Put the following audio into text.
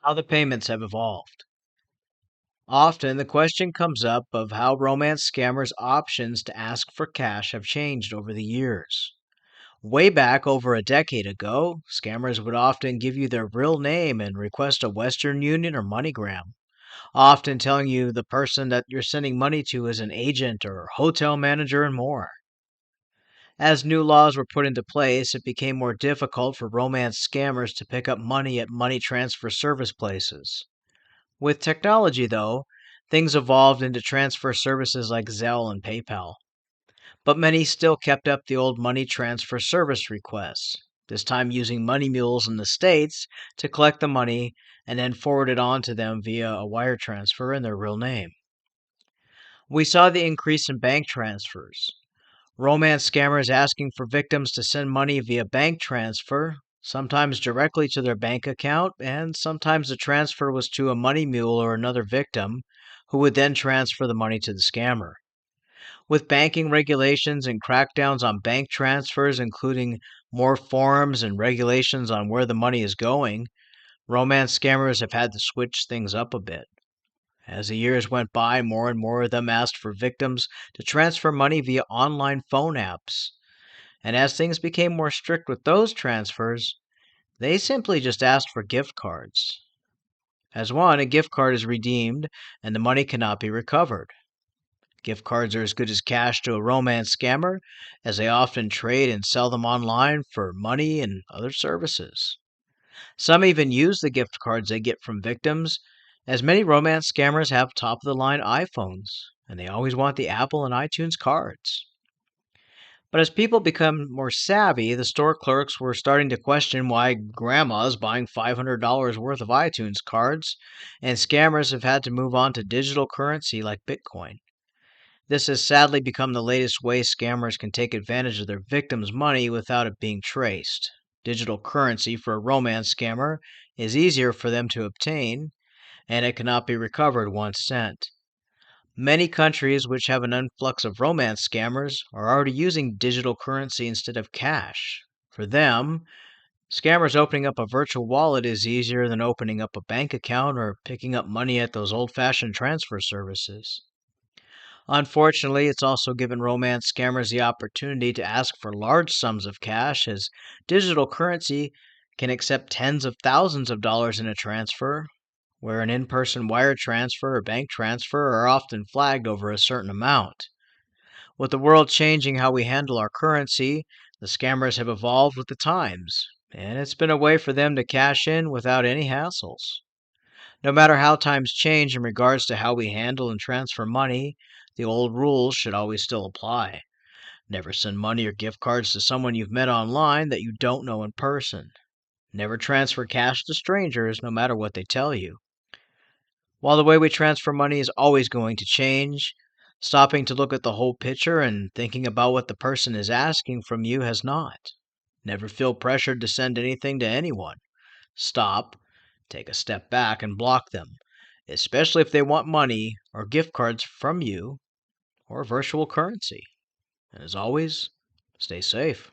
How the payments have evolved. Often the question comes up of how romance scammers' options to ask for cash have changed over the years. Way back over a decade ago, scammers would often give you their real name and request a Western Union or MoneyGram, often telling you the person that you're sending money to is an agent or hotel manager and more. As new laws were put into place, it became more difficult for romance scammers to pick up money at money transfer service places. With technology, though, things evolved into transfer services like Zelle and PayPal. But many still kept up the old money transfer service requests, this time using money mules in the States to collect the money and then forward it on to them via a wire transfer in their real name. We saw the increase in bank transfers. Romance scammers asking for victims to send money via bank transfer, sometimes directly to their bank account, and sometimes the transfer was to a money mule or another victim, who would then transfer the money to the scammer. With banking regulations and crackdowns on bank transfers, including more forms and regulations on where the money is going, romance scammers have had to switch things up a bit. As the years went by, more and more of them asked for victims to transfer money via online phone apps. And as things became more strict with those transfers, they simply just asked for gift cards. As one, a gift card is redeemed and the money cannot be recovered. Gift cards are as good as cash to a romance scammer, as they often trade and sell them online for money and other services. Some even use the gift cards they get from victims, as many romance scammers have top of the line iPhones, and they always want the Apple and iTunes cards. But as people become more savvy, the store clerks were starting to question why grandma's buying $500 worth of iTunes cards, and scammers have had to move on to digital currency like Bitcoin. This has sadly become the latest way scammers can take advantage of their victims' money without it being traced. Digital currency for a romance scammer is easier for them to obtain, and it cannot be recovered once sent. Many countries which have an influx of romance scammers are already using digital currency instead of cash. For them, scammers opening up a virtual wallet is easier than opening up a bank account or picking up money at those old fashioned transfer services. Unfortunately, it's also given romance scammers the opportunity to ask for large sums of cash, as digital currency can accept tens of thousands of dollars in a transfer, where an in person wire transfer or bank transfer are often flagged over a certain amount. With the world changing how we handle our currency, the scammers have evolved with the times, and it's been a way for them to cash in without any hassles. No matter how times change in regards to how we handle and transfer money, the old rules should always still apply. Never send money or gift cards to someone you've met online that you don't know in person. Never transfer cash to strangers, no matter what they tell you. While the way we transfer money is always going to change, stopping to look at the whole picture and thinking about what the person is asking from you has not. Never feel pressured to send anything to anyone. Stop, take a step back, and block them, especially if they want money or gift cards from you or virtual currency. And as always, stay safe.